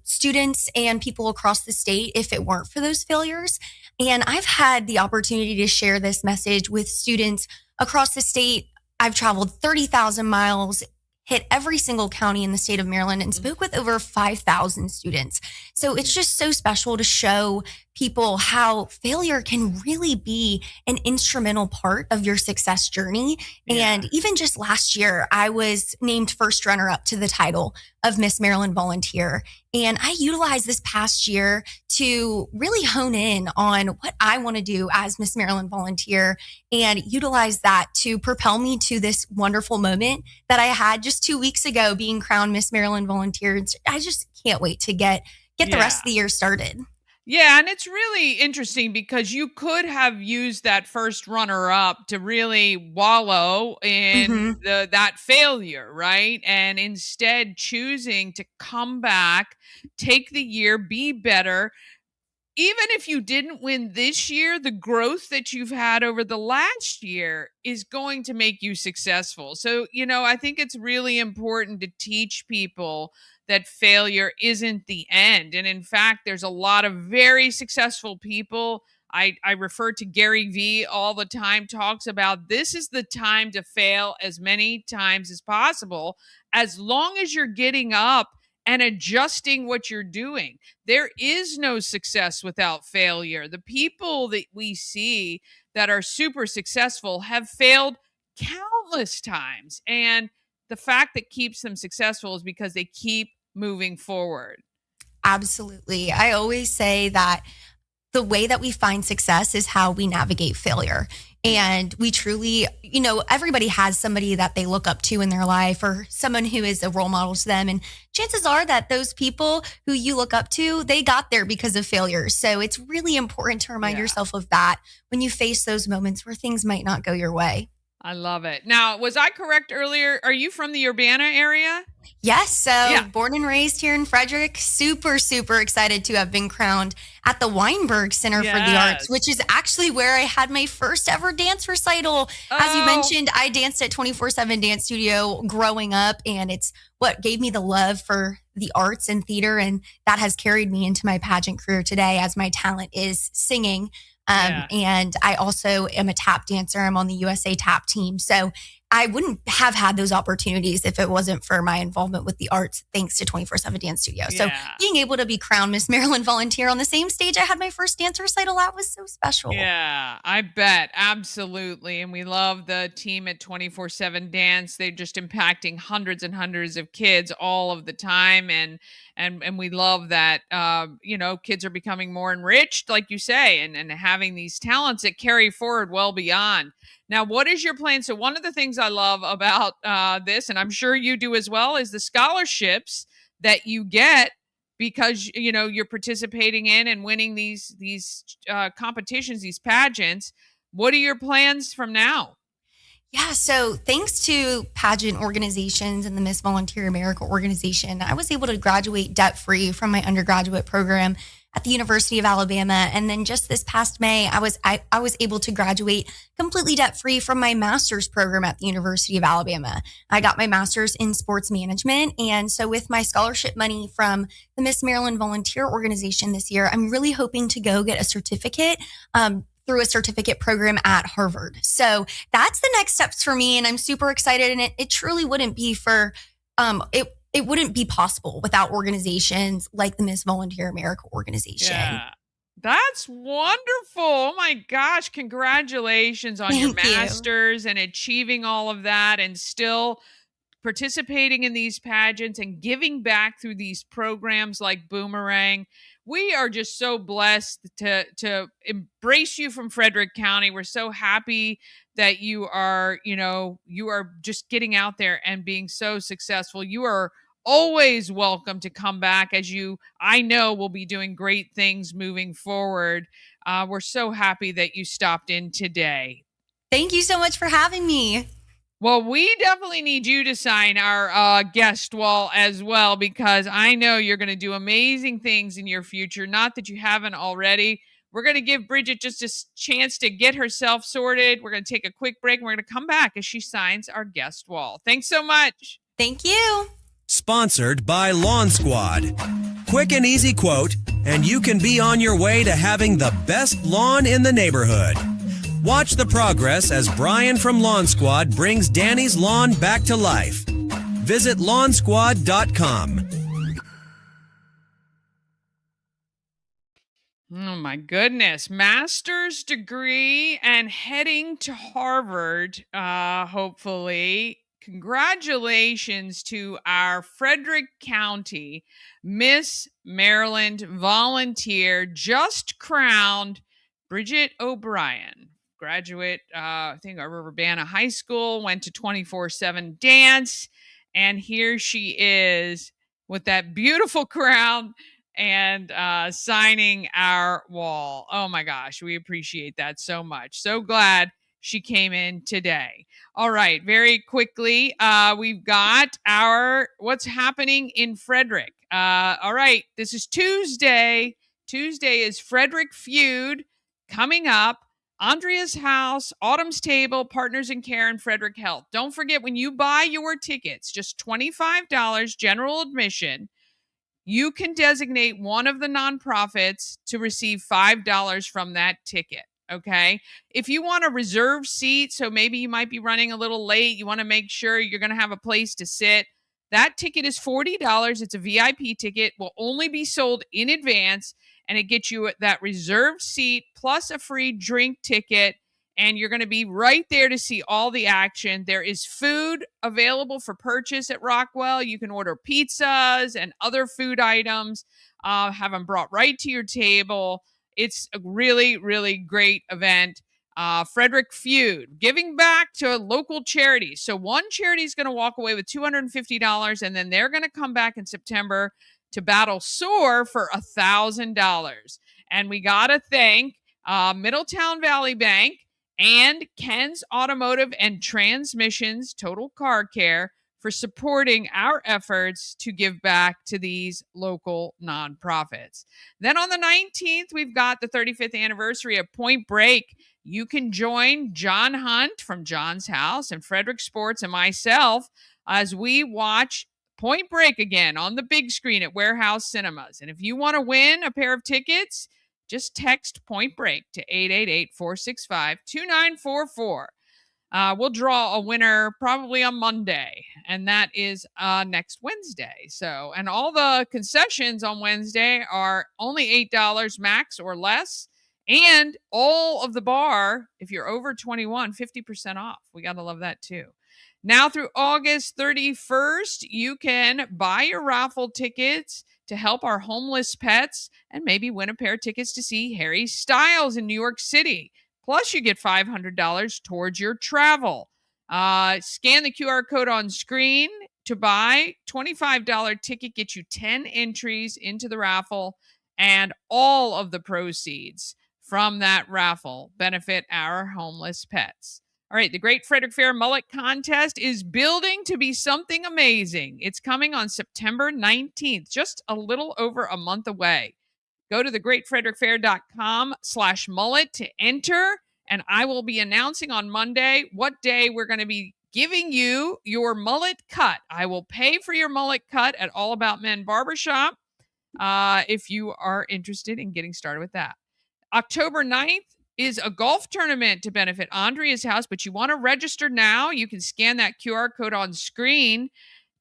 J: students and people across the state if it weren't for those failures. And I've had the opportunity to share this message with students across the state. I've traveled 30,000 miles, hit every single county in the state of Maryland, and spoke with over 5,000 students. So it's just so special to show people how failure can really be an instrumental part of your success journey.
B: Yeah.
J: And even just last year, I was named first runner up to the title of Miss Maryland Volunteer. And I utilized this past year to really hone in on what I want to do as Miss Maryland Volunteer and utilize that to propel me to this wonderful moment that I had just 2 weeks ago being crowned Miss Maryland Volunteer. I just can't wait to get the rest of the year started.
B: Yeah, and it's really interesting because you could have used that first runner up to really wallow in that failure, right? And instead choosing to come back, take the year, be better. Even if you didn't win this year, the growth that you've had over the last year is going to make you successful. So, I think it's really important to teach people that failure isn't the end. And in fact, there's a lot of very successful people. I refer to Gary Vee all the time, talks about this is the time to fail as many times as possible, as long as you're getting up and adjusting what you're doing. There is no success without failure. The people that we see that are super successful have failed countless times. And the fact that keeps them successful is because they keep moving forward.
J: Absolutely. I always say that the way that we find success is how we navigate failure. And we truly, everybody has somebody that they look up to in their life or someone who is a role model to them. And chances are that those people who you look up to, they got there because of failures. So it's really important to remind yourself of that when you face those moments where things might not go your way.
B: I love it. Now, was I correct earlier? Are you from the Urbana area?
J: Yes. So born and raised here in Frederick, super, super excited to have been crowned at the Weinberg Center for the Arts, which is actually where I had my first ever dance recital. As you mentioned, I danced at 24/7 Dance Studio growing up, and it's what gave me the love for the arts and theater. And that has carried me into my pageant career today, as my talent is singing. And I also am a tap dancer. I'm on the USA tap team. So I wouldn't have had those opportunities if it wasn't for my involvement with the arts, thanks to 24/7 Dance Studio. So being able to be crowned Miss Maryland Volunteer on the same stage I had my first dance recital, that was so special.
B: Yeah, I bet. Absolutely. And we love the team at 24/7 Dance. They're just impacting hundreds and hundreds of kids all of the time. And we love that, kids are becoming more enriched, like you say, and having these talents that carry forward well beyond. Now, what is your plan? So one of the things I love about this, and I'm sure you do as well, is the scholarships that you get because, you're participating in and winning these competitions, these pageants. What are your plans from now?
J: Yeah, so thanks to pageant organizations and the Miss Volunteer America organization, I was able to graduate debt-free from my undergraduate program at the University of Alabama. And then just this past May, I was able to graduate completely debt-free from my master's program at the University of Alabama. I got my master's in sports management. And so with my scholarship money from the Miss Maryland Volunteer Organization this year, I'm really hoping to go get a certificate through a certificate program at Harvard. So that's the next steps for me. And I'm super excited. And it truly wouldn't be it wouldn't be possible without organizations like the Miss Volunteer America organization.
B: Yeah. That's wonderful. Oh my gosh. Congratulations on your
J: Thank you.
B: master's and achieving all of that and still participating in these pageants and giving back through these programs like Boomerang. We are just so blessed to embrace you from Frederick County. We're so happy that you are just getting out there and being so successful. You are always welcome to come back, as I know will be doing great things moving forward. We're so happy that you stopped in today.
J: Thank you so much for having me.
B: Well, we definitely need you to sign our guest wall as well, because I know you're going to do amazing things in your future. Not that you haven't already. We're going to give Bridget just a chance to get herself sorted. We're going to take a quick break, and we're going to come back as she signs our guest wall. Thanks so much.
J: Thank you.
K: Sponsored by Lawn Squad. Quick and easy quote, and you can be on your way to having the best lawn in the neighborhood. Watch the progress as Brian from Lawn Squad brings Dani's lawn back to life. Visit lawnsquad.com.
B: Oh my goodness. Master's degree and heading to Harvard, hopefully. Congratulations to our Frederick County Miss Maryland volunteer, just crowned, Bridget O'Brien. Graduate, I think, of Urbana High School, went to 24/7 dance, and here she is with that beautiful crown and signing our wall. Oh my gosh, we appreciate that so much. So glad she came in today. All right, very quickly, we've got our what's happening in Frederick. All right, this is Tuesday. Tuesday is Frederick Feud coming up. Andrea's House, Autumn's Table, Partners in Care, and Frederick Health. Don't forget, when you buy your tickets, just $25 general admission, you can designate one of the nonprofits to receive $5 from that ticket. Okay. If you want a reserved seat, so maybe you might be running a little late, you want to make sure you're going to have a place to sit, that ticket is $40. It's a VIP ticket, will only be sold in advance, and it gets you that reserved seat plus a free drink ticket. And you're going to be right there to see all the action. There is food available for purchase at Rockwell. You can order pizzas and other food items, have them brought right to your table. It's a really, really great event. Frederick Feud, giving back to local charities. So one charity is going to walk away with $250, and then they're going to come back in September to battle SOAR for $1,000. And we got to thank Middletown Valley Bank and Ken's Automotive and Transmissions Total Car Care for supporting our efforts to give back to these local nonprofits. Then on the 19th, we've got the 35th anniversary of Point Break. You can join John Hunt from John's House and Frederick Sports and myself as we watch Point Break again on the big screen at Warehouse Cinemas. And if you want to win a pair of tickets, just text Point Break to 888-465-2944. We'll draw a winner probably on Monday, and that is next Wednesday. So, and all the concessions on Wednesday are only $8 max or less. And all of the bar, if you're over 21, 50% off. We got to love that too. Now through August 31st, you can buy your raffle tickets to help our homeless pets and maybe win a pair of tickets to see Harry Styles in New York City. Plus, you get $500 towards your travel. Scan the QR code on screen to buy. $25 ticket gets you 10 entries into the raffle, and all of the proceeds from that raffle benefit our homeless pets. All right, the Great Frederick Fair Mullet Contest is building to be something amazing. It's coming on September 19th, just a little over a month away. Go to thegreatfrederickfair.com/mullet to enter, and I will be announcing on Monday what day we're going to be giving you your mullet cut. I will pay for your mullet cut at All About Men Barbershop if you are interested in getting started with that. October 9th is a golf tournament to benefit Andrea's House, but you want to register now. You can scan that QR code on screen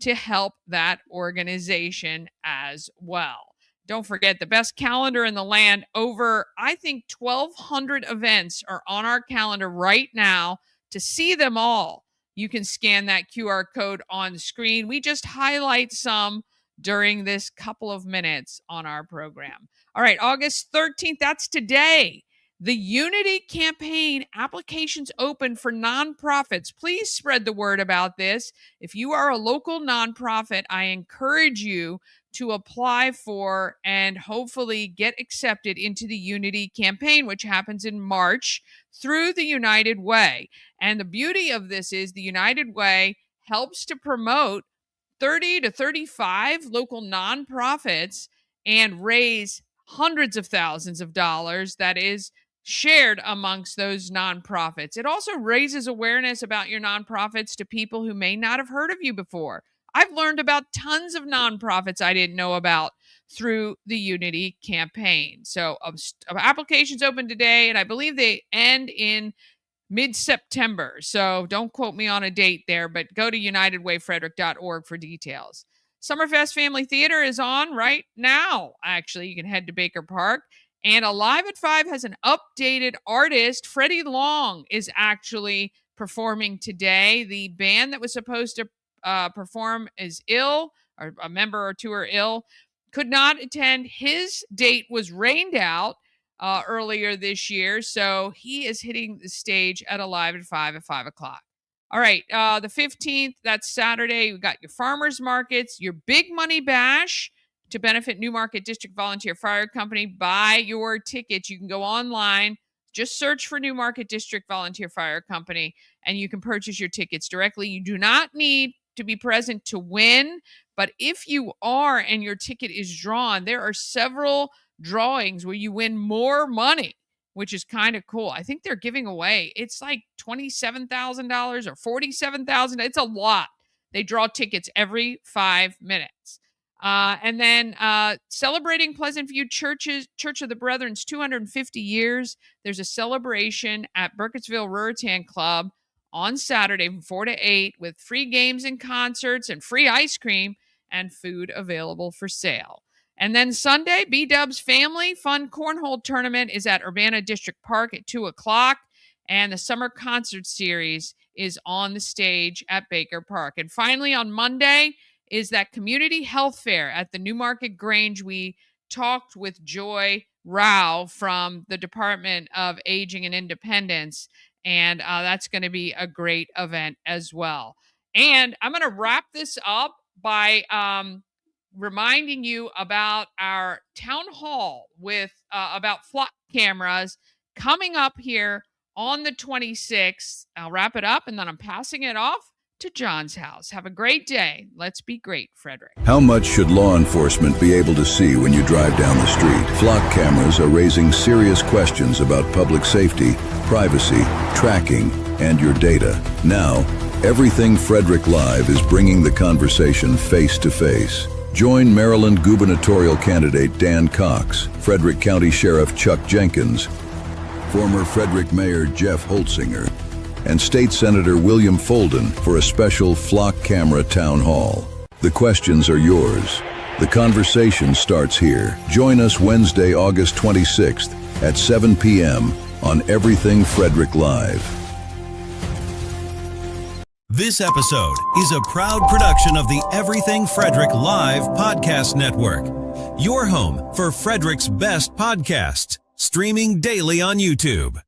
B: to help that organization as well. Don't forget, the best calendar in the land. Over, I think, 1,200 events are on our calendar right now. To see them all, you can scan that QR code on the screen. We just highlight some during this couple of minutes on our program. All right, August 13th, that's today. The Unity Campaign applications open for nonprofits. Please spread the word about this. If you are a local nonprofit, I encourage you to apply for and hopefully get accepted into the Unity Campaign, which happens in March through the United Way. And the beauty of this is the United Way helps to promote 30 to 35 local nonprofits and raise hundreds of thousands of dollars that is shared amongst those nonprofits. It also raises awareness about your nonprofits to people who may not have heard of you before. I've learned about tons of nonprofits I didn't know about through the Unity Campaign. So applications open today, and I believe they end in mid-September. So don't quote me on a date there, but go to unitedwayfrederick.org for details. Summerfest Family Theater is on right now. Actually, you can head to Baker Park. And Alive at 5 has an updated artist. Freddie Long is actually performing today. The band that was supposed to perform is ill, or a member or two are ill, could not attend. His date was rained out earlier this year, so he is hitting the stage at Alive at 5 at 5 o'clock. All right, the 15th, that's Saturday. We got your farmers markets, your big money bash to benefit Newmarket District Volunteer Fire Company. Buy your tickets. You can go online, just search for Newmarket District Volunteer Fire Company, and you can purchase your tickets directly. You do not need to be present to win, but if you are and your ticket is drawn, there are several drawings where you win more money, which is kind of cool. I think they're giving away, it's like $27,000 or $47,000. It's a lot. They draw tickets every 5 minutes. And then celebrating Pleasant View Church of the Brethren's 250 years. There's a celebration at Burkittsville Ruritan Club on Saturday from 4 to 8 with free games and concerts and free ice cream and food available for sale. And then Sunday, B-Dub's Family Fun Cornhole Tournament is at Urbana District Park at 2 o'clock. And the Summer Concert Series is on the stage at Baker Park. And finally, on Monday is that Community Health Fair at the Newmarket Grange. We talked with Joy Rao from the Department of Aging and Independence, and that's going to be a great event as well. And I'm going to wrap this up by reminding you about our town hall with about flock cameras coming up here on the 26th. I'll wrap it up, and then I'm passing it off to John's house. Have a great day. Let's be great, Frederick.
L: How much should law enforcement be able to see when you drive down the street? Flock cameras are raising serious questions about public safety, privacy, tracking, and your data. Now, Everything Frederick Live is bringing the conversation face to face. Join Maryland gubernatorial candidate Dan Cox, Frederick County Sheriff Chuck Jenkins, former Frederick Mayor Jeff Holtzinger, and State Senator William Folden for a special flock camera town hall. The questions are yours. The conversation starts here. Join us Wednesday, August 26th at 7 p.m. on Everything Frederick Live.
K: This episode is a proud production of the Everything Frederick Live podcast network. Your home for Frederick's best podcasts, streaming daily on YouTube.